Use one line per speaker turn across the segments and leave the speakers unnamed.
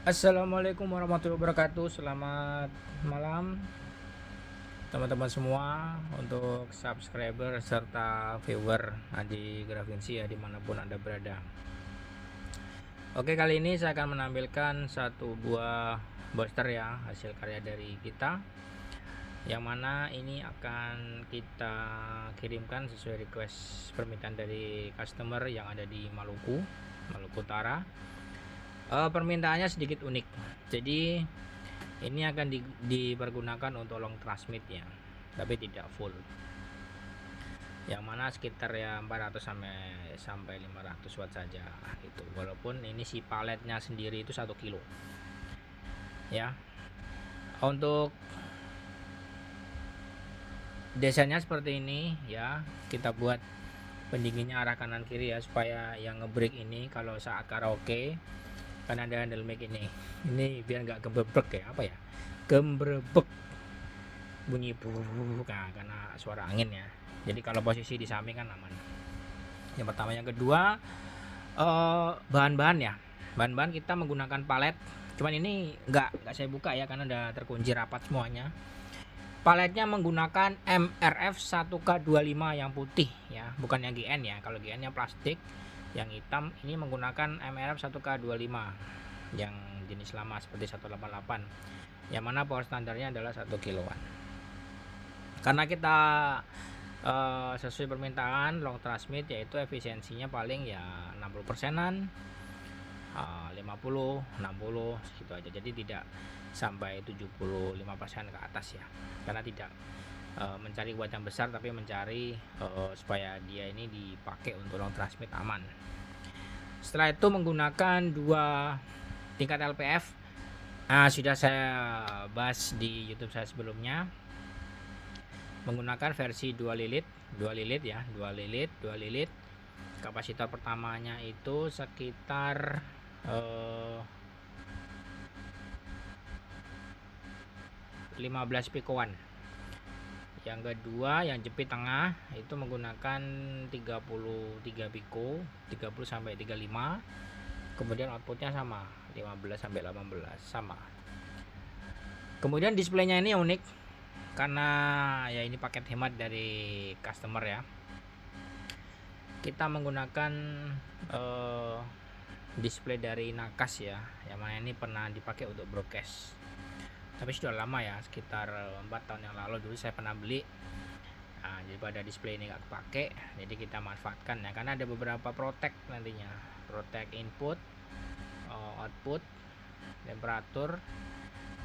Assalamualaikum warahmatullahi wabarakatuh. Selamat malam teman-teman semua, untuk subscriber serta viewer Adi Grafinsi ya, dimanapun Anda berada. Oke, kali ini saya akan menampilkan satu buah booster ya, hasil karya dari kita, yang mana ini akan kita kirimkan sesuai request permintaan dari customer yang ada di Maluku Utara. Permintaannya sedikit unik, jadi ini akan dipergunakan untuk long transmit ya, tapi tidak full, yang mana sekitar ya 400 sampai 500 watt saja itu, walaupun ini si paletnya sendiri itu 1 kilo ya. Untuk desainnya seperti ini ya, kita buat pendinginnya arah kanan kiri ya, supaya yang ngebreak ini kalau saat karaoke kan ada handle mic ini biar nggak gebrebek ya, apa ya, gembrebek bunyi karena suara angin ya. Jadi kalau posisi di samping kan aman. Yang pertama. Yang kedua, bahan-bahan ya, bahan-bahan kita menggunakan palet, cuman ini nggak saya buka ya karena udah terkunci rapat semuanya. Paletnya menggunakan MRF 1K25 yang putih ya, bukan yang GN ya. Kalau GN yang plastik, yang hitam ini menggunakan MRF 1K25 yang jenis lama seperti 188, yang mana power standarnya adalah 1 kilowatt. Karena kita sesuai permintaan long transmit, yaitu efisiensinya paling ya 60%an, 50, 60 segitu aja. Jadi tidak sampai 75% ke atas ya, karena tidak mencari watt yang besar, tapi mencari supaya dia ini dipakai untuk long transmit aman. Setelah itu menggunakan 2 tingkat LPF. Sudah saya bahas di YouTube saya sebelumnya, menggunakan versi 2 lilit ya, 2 lilit. Kapasitor pertamanya itu sekitar 15 pikoan. Yang kedua, yang jepit tengah itu menggunakan 33 piko, 30 sampai 35. Kemudian outputnya sama, 15 sampai 18 sama. Kemudian displaynya ini unik karena ya ini paket hemat dari customer ya. Kita menggunakan display dari Nakas ya, yang mana ini pernah dipakai untuk broadcast, tapi sudah lama ya, sekitar 4 tahun yang lalu dulu saya pernah beli. Jadi pada display ini nggak kepake, jadi kita manfaatkan ya, karena ada beberapa protect nantinya, protect input, output, temperatur,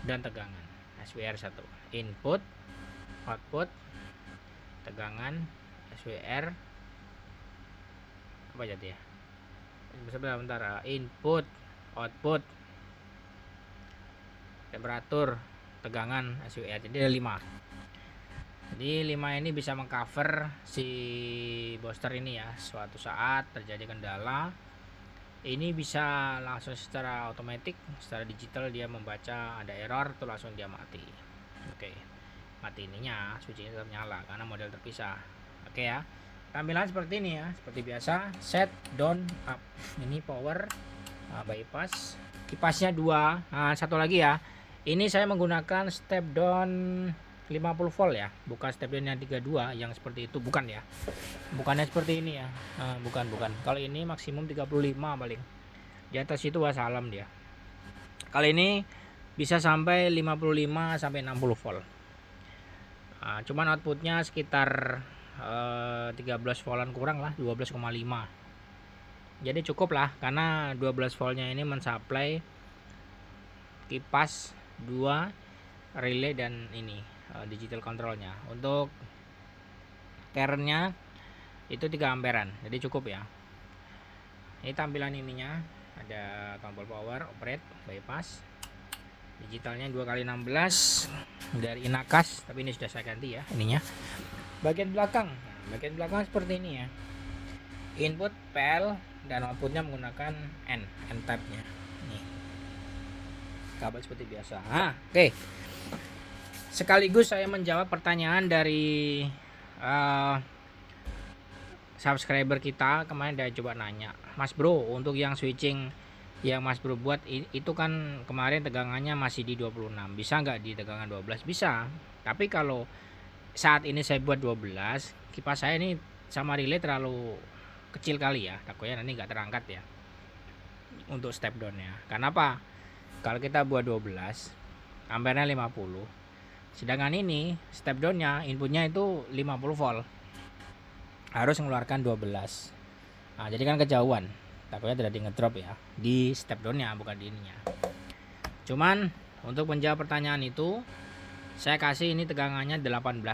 dan tegangan. SWR 1, input, output, tegangan, SWR apa jadi ya, bentar, input, output, temperatur, tegangan, SWR. Jadi ada 5. Jadi 5 ini bisa mengcover si booster ini ya. Suatu saat terjadi kendala, ini bisa langsung secara otomatis, secara digital dia membaca ada error tuh, langsung dia mati. Oke, mati ininya, switchnya tetap nyala karena model terpisah. Oke ya, tampilan seperti ini ya, seperti biasa. Set, down, up. Ini power, bypass. Kipasnya 2. Satu lagi ya, ini saya menggunakan step down 50 volt ya, bukan step down yang 32 yang seperti itu, bukan ya, bukannya seperti ini ya. Bukan. Kalau ini maksimum 35 paling, di atas itu wassalam dia. Kali ini bisa sampai 55 sampai 60 volt. Cuman outputnya sekitar 13 voltan kurang lah, 12,5. Jadi cukup lah, karena 12 voltnya ini mensuplai kipas 2, relay, dan ini digital controlnya. Untuk currentnya itu 3 amperan, jadi cukup ya. Ini tampilan ininya, ada tombol power, operate, bypass. Digitalnya 2x16 dari Nakas, tapi ini sudah saya ganti ya ininya. Bagian belakang seperti ini ya. Input PL dan outputnya menggunakan N type nya. Nih, kabel seperti biasa. Oke. Sekaligus saya menjawab pertanyaan dari subscriber kita kemarin. Dia coba nanya, Mas Bro, untuk yang switching yang Mas Bro buat itu kan kemarin tegangannya masih di 26. Bisa nggak di tegangan 12? Bisa. Tapi kalau saat ini saya buat 12, kipas saya ini sama relay terlalu kecil kali ya, takutnya nanti nggak terangkat ya untuk step downnya. Karena apa? Kalau kita buat 12, ampernya 50, sedangkan ini step downnya inputnya itu 50 volt, harus mengeluarkan 12. Nah, jadi kan kejauhan, takutnya tidak di ngedrop ya di step downnya, bukan di ininya. Cuman untuk menjawab pertanyaan itu, saya kasih ini tegangannya 18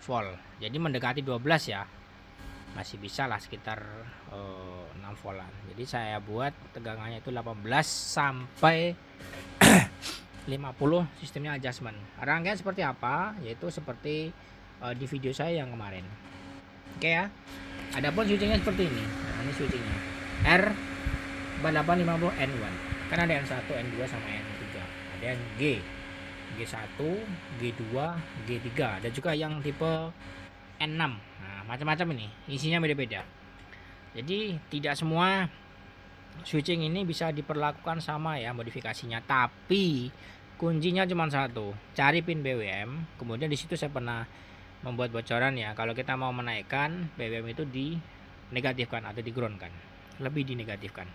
volt, jadi mendekati 12 ya, masih bisa lah sekitar 6 voltan. Jadi saya buat tegangannya itu 18 sampai 50, sistemnya adjustment. Rangkaian seperti apa? Yaitu seperti di video saya yang kemarin. Oke ya. Adapun switchingnya seperti ini. Nah, ini switchingnya R4850N1. Kan ada N1, N2 sama N3. Ada yang G1, G2, G3. Ada juga yang tipe N6. Nah, macam-macam ini. Isinya beda-beda. Jadi tidak semua switching ini bisa diperlakukan sama ya modifikasinya, tapi kuncinya cuma satu, cari pin BWM. Kemudian di situ saya pernah membuat bocoran ya, kalau kita mau menaikkan BWM itu dinegatifkan atau digroundkan, lebih dinegatifkan.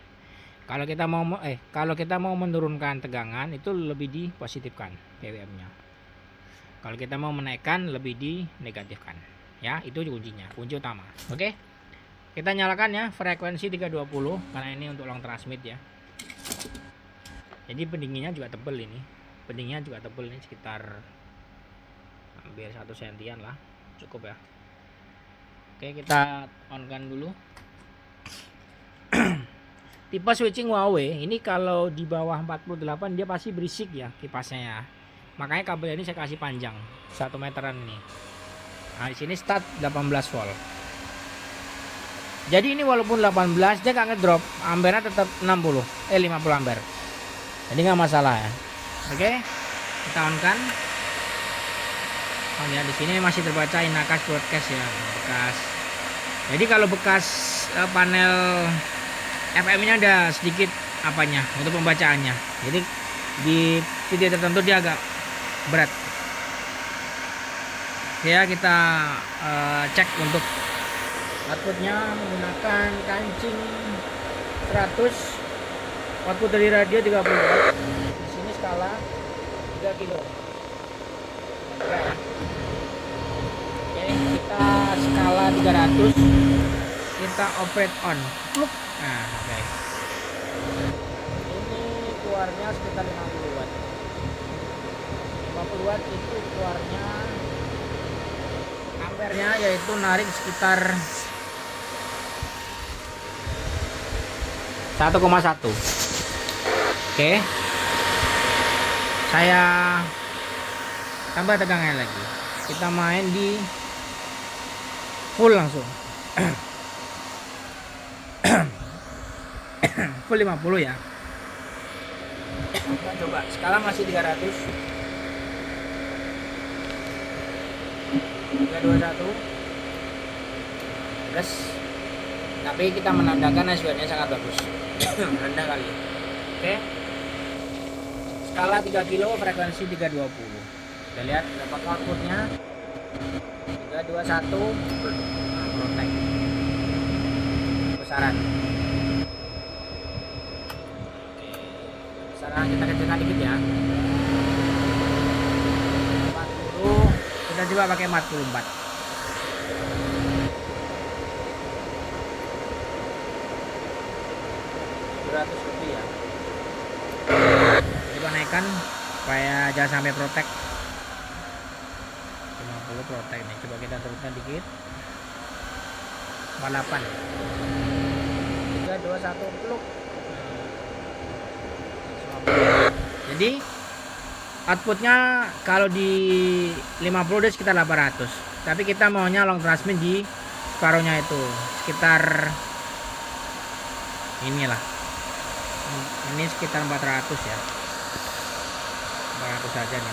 Kalau kita mau menurunkan tegangan itu lebih dipositifkan BWM-nya. Kalau kita mau menaikkan lebih dinegatifkan. Ya, itu kuncinya, kunci utama. Oke. Kita nyalakan ya frekuensi 320 karena ini untuk long transmit ya. Jadi pendinginnya juga tebel ini. Pendingnya juga tebel ini, sekitar hampir 1 sentian lah. Cukup ya. Oke, kita on kan dulu. Tipe switching Huawei ini kalau di bawah 48 dia pasti berisik ya kipasnya ya. Makanya kabel ini saya kasih panjang 1 meteran ini. Nah, di sini start 18 volt. Jadi ini walaupun 18 dia nggak ngedrop, ampernya tetap 50 ampere. Jadi nggak masalah ya. Oke, kita on kan. Oh ya, di sini masih terbaca Inakas broadcast ya, bekas. Jadi kalau bekas panel FM-nya ada sedikit apanya untuk pembacaannya. Jadi di titik tertentu dia agak berat. Ya, kita cek untuk outputnya menggunakan kancing 100, output dari radio 30 watt. Di sini skala 3 kilo. Oke, kita skala 300, kita operate on. Nah, oke. Ini keluarnya sekitar 50 watt. 50 watt itu keluarnya ampernya yaitu narik sekitar 1,1. Oke. Saya tambah tegangannya lagi. Kita main di full langsung. Full 50 ya. Kita coba. Skala masih 300. 321 plus, tapi kita menandakan hasilnya sangat bagus. Rendah kali. Oke. Skala 3 kilo, frekuensi 320. Kita lihat berapa outputnya. 321 protect besaran. Besaran kita kecilkan dikit ya. 40. Kita coba pakai 44. 200 lebih ya. Coba naikkan supaya jangan sampai protek. 50 protek nih. Coba kita turunkan dikit. 48. 3 2 1 peluk. Jadi outputnya kalau di 50 dia sekitar 800, tapi kita maunya long transmit di separuhnya itu sekitar inilah, ini sekitar 400 ya, 400 saja nih,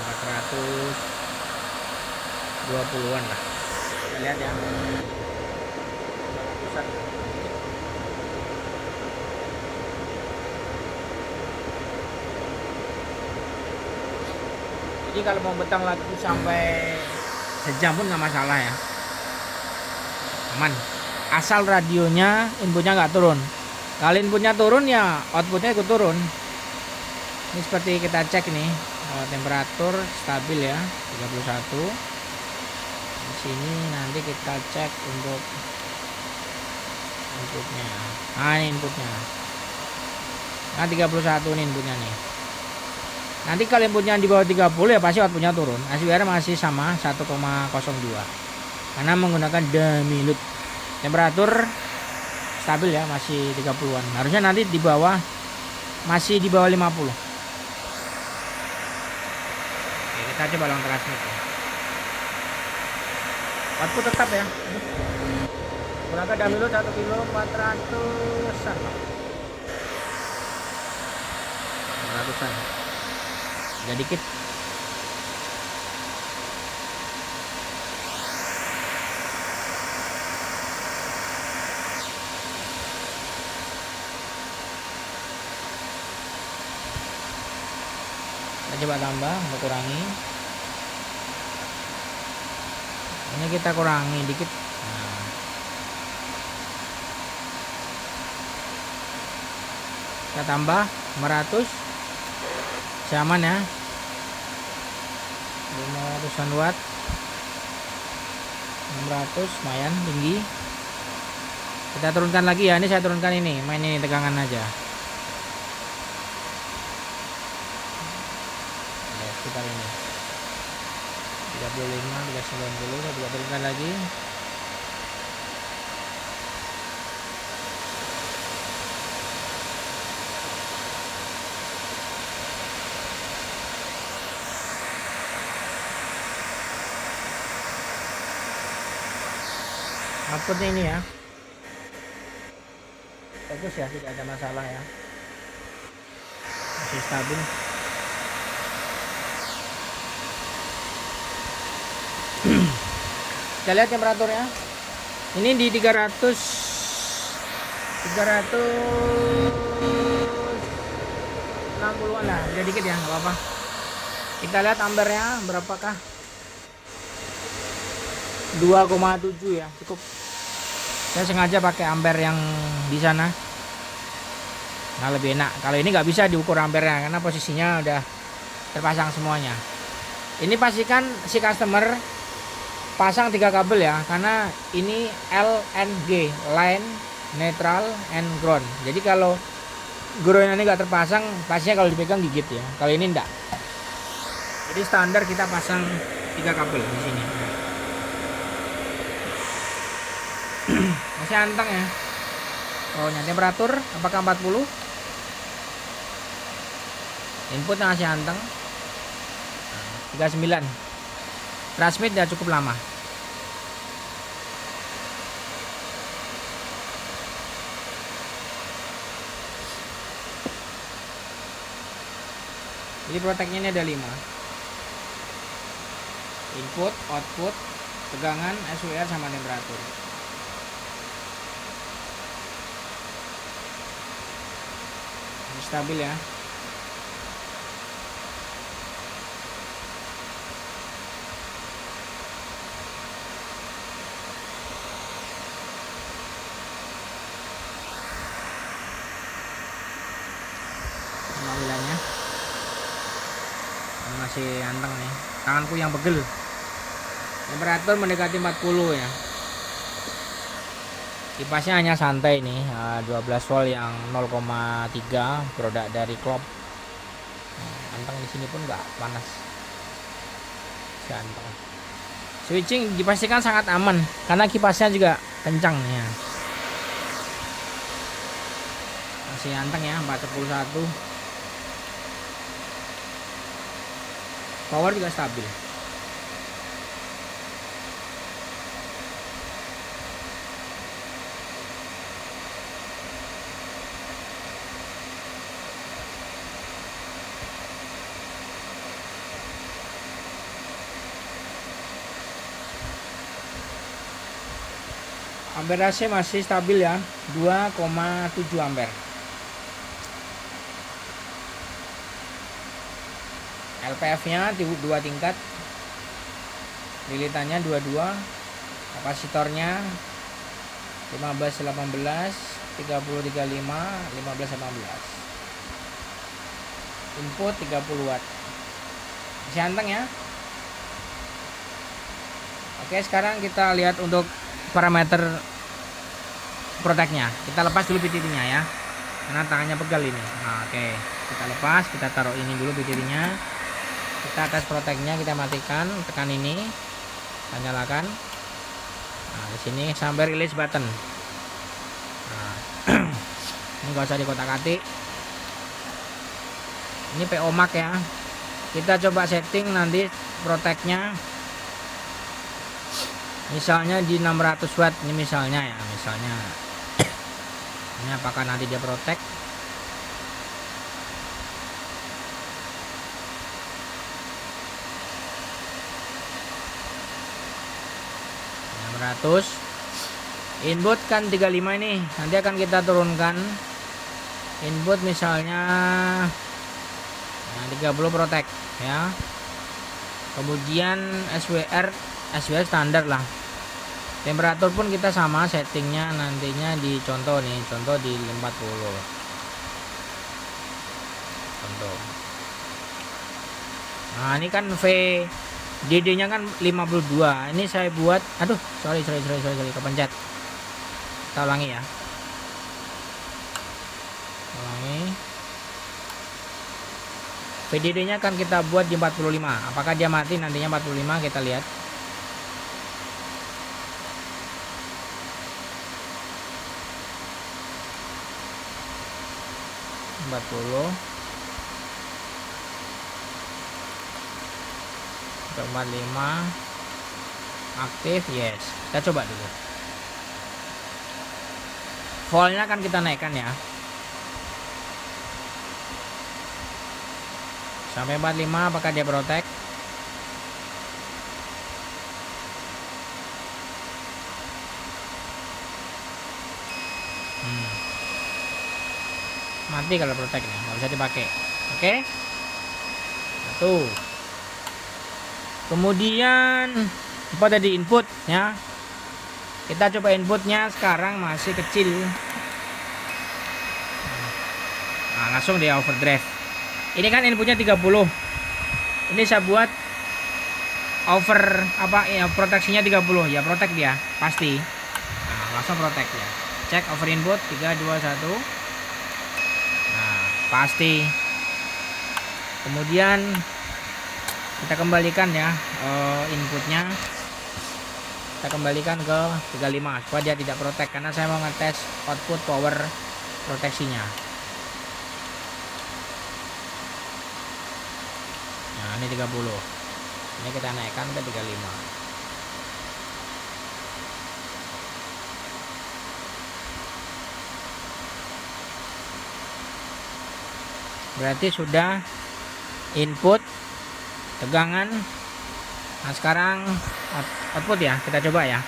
420-an lah. Kita lihat ya, 400-an. Jadi kalau mau betang lagu sampai sejam pun nggak masalah ya, aman. Asal radionya inputnya nggak turun. Kalau inputnya turun ya outputnya ikut turun. Ini seperti kita cek nih, temperatur stabil ya 31. Di sini nanti kita cek untuk inputnya. Nah ini inputnya. Nah 31 nih inputnya nih. Nanti kalau inputnya di bawah 30 ya pasti outputnya turun. SWR masih sama 1,02 karena menggunakan demilut. Temperatur stabil ya, masih 30-an. Harusnya nanti di bawah, masih di bawah 50. Oke, kita coba long transmit ya. Output tetap ya. Menggunakan demilut 1 kilo 400-an. 400-an. Jadi dikit. Kita coba tambah untuk kurangi. Ini kita kurangi dikit. Nah. Kita tambah 500. Aman ya, 500-an watt, 600 lumayan tinggi. Kita turunkan lagi ya, ini saya turunkan ini, main ini tegangan aja ya, sekitar ini 35, 390. Saya juga turunkan lagi. Outputnya ini ya, bagus ya, tidak ada masalah ya, masih stabil. Kita lihat temperaturnya, ini di 360-an lah, beda dikit ya, nggak apa-apa. Kita lihat ampernya berapakah, 2,7 ya, cukup. Saya sengaja pakai ampere yang di sana, nah lebih enak. Kalau ini nggak bisa diukur ampernya karena posisinya udah terpasang semuanya. Ini pastikan si customer pasang 3 kabel ya, karena ini LNG, line, neutral, and ground. Jadi kalau ground ini nggak terpasang, pastinya kalau dipegang gigit ya. Kalau ini enggak. Jadi standar kita pasang 3 kabel di sini. Masih anteng ya. Bawahnya temperatur apakah 40? Inputnya masih anteng. 39. Transmit udah cukup lama. Jadi proteknya ini ada 5. Input, output, tegangan, SWR sama temperatur. Stabil ya. Pengambilannya masih anteng nih, tanganku yang pegel. Temperatur mendekati 40 ya. Kipasnya hanya santai nih, 12 volt yang 0,3, produk dari Klop. Anteng di sini pun nggak panas. Anteng. Switching dipastikan sangat aman karena kipasnya juga kencang ya. Masih anteng ya, 41. Power juga stabil. Amperase masih stabil ya, 2,7 ampere. LPF-nya 2 tingkat, lilitannya 22, kapasitornya 15 18, 30 35, 15 18. Input 30 watt. Masih anteng ya. Oke, sekarang kita lihat untuk parameter proteknya. Kita lepas dulu PTT-nya ya, karena tangannya pegal ini. Nah, oke, kita lepas, kita taruh ini dulu PTT-nya. Kita tes proteknya, kita matikan, tekan ini, kita nyalakan. Nah, di sini sampai release button. Nah, ini nggak usah dikotak-katik. Ini PO Mark ya. Kita coba setting nanti proteknya, misalnya di 600 watt. Ini misalnya ya, misalnya ini apakah nanti dia protek. Input kan 35 ini, nanti akan kita turunkan input misalnya 30 protek ya. Kemudian SWR standar lah. Temperatur pun kita sama settingnya nantinya di contoh nih, contoh di 40 contoh. Nah, ini kan VDD nya kan 52. Ini saya buat, aduh sorry kepencet. Kita ulangi ya, VDD nya kan kita buat di 45. Apakah dia mati nantinya 45, kita lihat. Untuk 45 aktif, yes. Kita coba dulu. Voltnya kan kita naikkan ya sampai 45. Apakah dia protek? Mati kalau protek nih, nggak bisa dipakai. Oke, satu. Kemudian apa tadi input ya, kita coba inputnya sekarang masih kecil. Nah, langsung dia overdrive. Ini kan inputnya 30. Ini saya buat over apa ya, proteksinya 30 ya, protek dia pasti. Nah, langsung protek ya. Cek over input 3 2 1. Nah, pasti. Kemudian kita kembalikan ya inputnya. Kita kembalikan ke 35 supaya dia tidak protek, karena saya mau ngetes output power proteksinya. Nah, ini 30. Ini kita naikkan ke 35. Berarti sudah input tegangan. Nah, sekarang output ya, kita coba ya.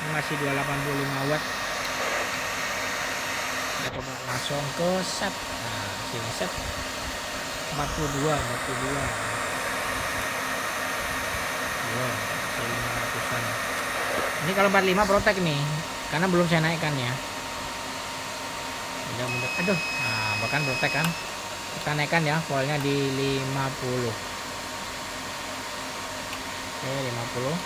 Ini masih 285 watt. Kita coba langsung ke set. Nah, sini set 42. Belum, 500-an. Ini kalau 45 protek nih, karena belum saya naikkan ya. Mudah-mudahan, aduh, nah bahkan protek kan. Kita naikkan ya, voltnya di 50. Oke, 50.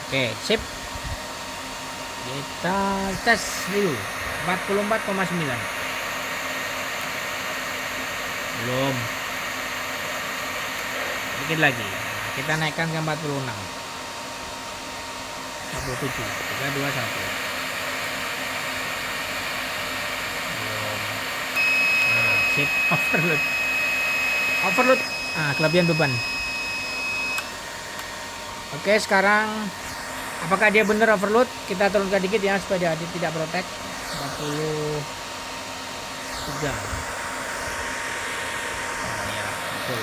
Oke, sip. Kita tes dulu 44,9. Belum. Dikit lagi. Nah, kita naikkan ke 46. 47. 3 2 1. Belum. Nah, sip, overload. Nah, kelebihan beban. Oke, sekarang apakah dia benar overload? Kita turunkan dikit ya supaya dia tidak protek. 43. Nah, ya, betul.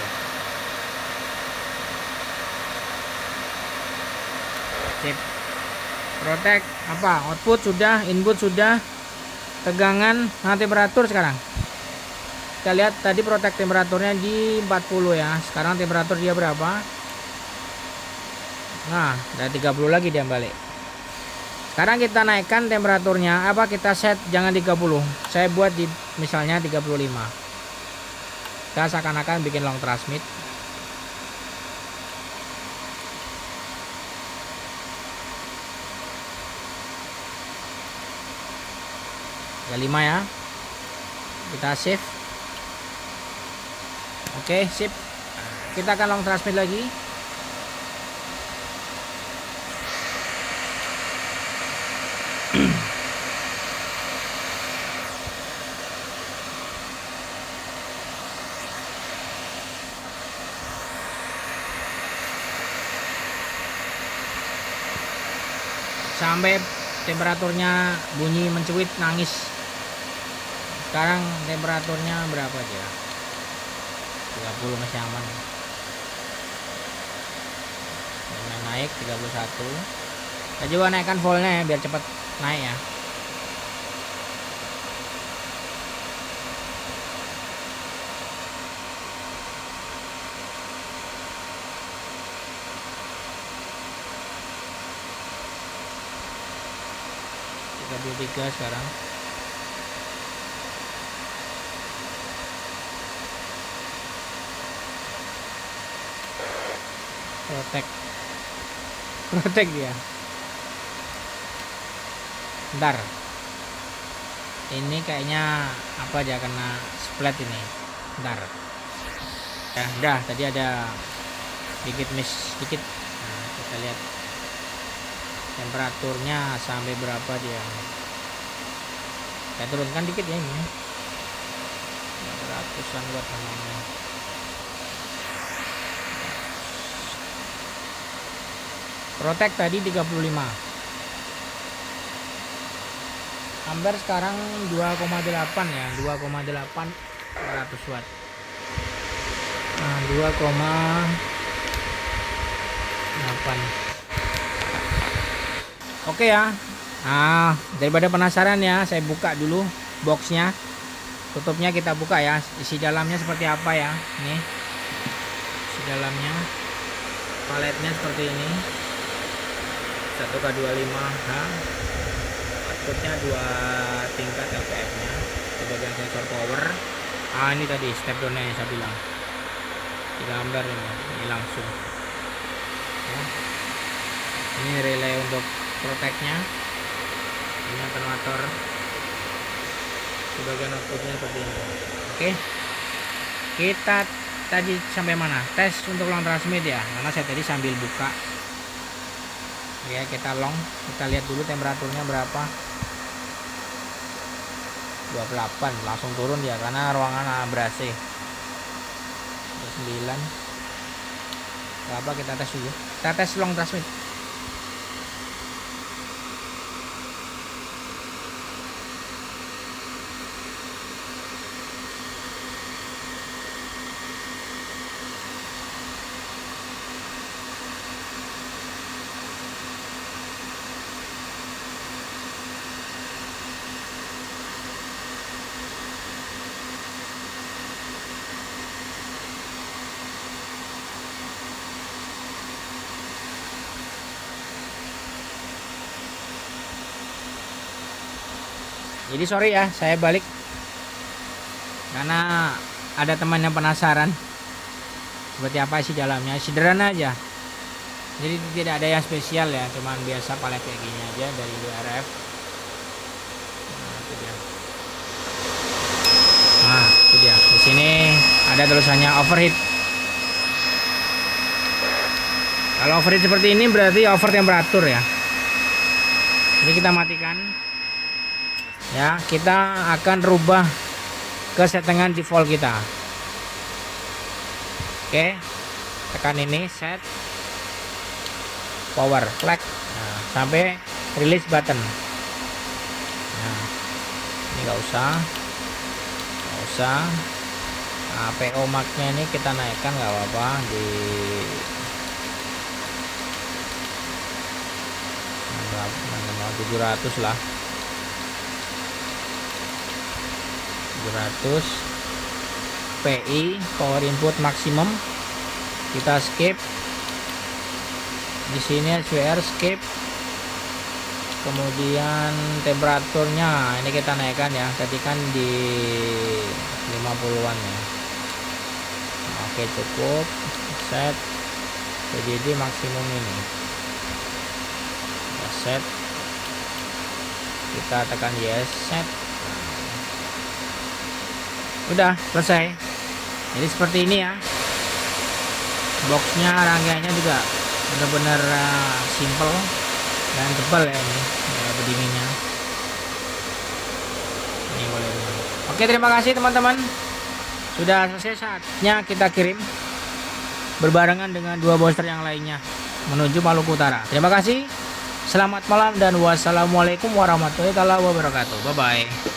Sip. Protect apa? Output sudah, input sudah, tegangan, nah temperatur sekarang. Kita lihat tadi protect temperaturnya di 40 ya. Sekarang temperatur dia berapa? Nah, dari 30 lagi dia balik. Sekarang kita naikkan temperaturnya, apa kita set jangan 30. Saya buat di misalnya 35. Kita seakan-akan bikin long transmit. Ya 5 ya. Kita save. Oke, sip. Kita akan long transmit lagi. Sampai temperaturnya bunyi mencuit nangis. Sekarang temperaturnya berapa dia? 30 masih aman. Naik 31. Kita coba naikkan voltnya ya biar cepat naik ya. Tiga sekarang. Protect dia. Bentar. Ini kayaknya apa aja kena splat ini. Bentar. Ya, udah tadi ada dikit miss dikit. Nah, kita lihat temperaturnya sampai berapa dia. Saya turunkan dikit ya ini. 400-an watt namanya. Protect tadi 35. Ampere sekarang 2,8 ya, 2,8 400 watt. Nah, 2,8. Oke ya. Nah, daripada penasaran ya, saya buka dulu boxnya. Tutupnya kita buka ya. Isi dalamnya seperti apa ya? Nih. Isi dalamnya. Paletnya seperti ini. 1K25H. Outputnya 2 tingkat LPF-nya. Bagian sensor power. Ah, ini tadi step down-nya yang saya bilang. 3 ampere ini langsung. Ya. Ini relay untuk protect-nya. Ini alternator. Bagian outputnya seperti ini. Oke. Kita tadi sampai mana? Tes untuk long transmit ya. Karena saya tadi sambil buka. Ya, kita long. Kita lihat dulu temperaturnya berapa. 28 langsung turun ya karena ruangan ber-AC. 9. Berapa kita tes dulu. Kita tes long transmit. Jadi sorry ya, saya balik karena ada teman yang penasaran seperti apa isi dalamnya. Sederhana aja, jadi tidak ada yang spesial ya, cuman biasa palet kayak gini aja dari RF. Nah, itu dia. Nah, itu dia. Di sini ada tulisannya overheat. Kalau overheat seperti ini berarti over temperatur ya. Jadi kita matikan. Ya, kita akan rubah ke settingan default kita. Oke, tekan ini set power flag, nah, sampai release button. Nah, ini nggak usah. Nah, PO marknya ini kita naikkan nggak apa-apa di 700 lah, 700 PI power input maksimum. Kita skip di sini, SWR skip. Kemudian temperaturnya ini kita naikkan ya, ketikkan di 50-an ya. Oke, cukup. Set VDD maksimum ini, kita set, kita tekan yes, set. Udah selesai. Jadi seperti ini ya, boxnya, rangkaiannya juga benar-benar simple dan tebal ya, ini ya, berdirinya ini boleh. Oke, terima kasih teman-teman, sudah selesai. Saatnya kita kirim berbarengan dengan 2 booster yang lainnya menuju Maluku Utara. Terima kasih, selamat malam dan wassalamualaikum warahmatullahi wabarakatuh. Bye bye.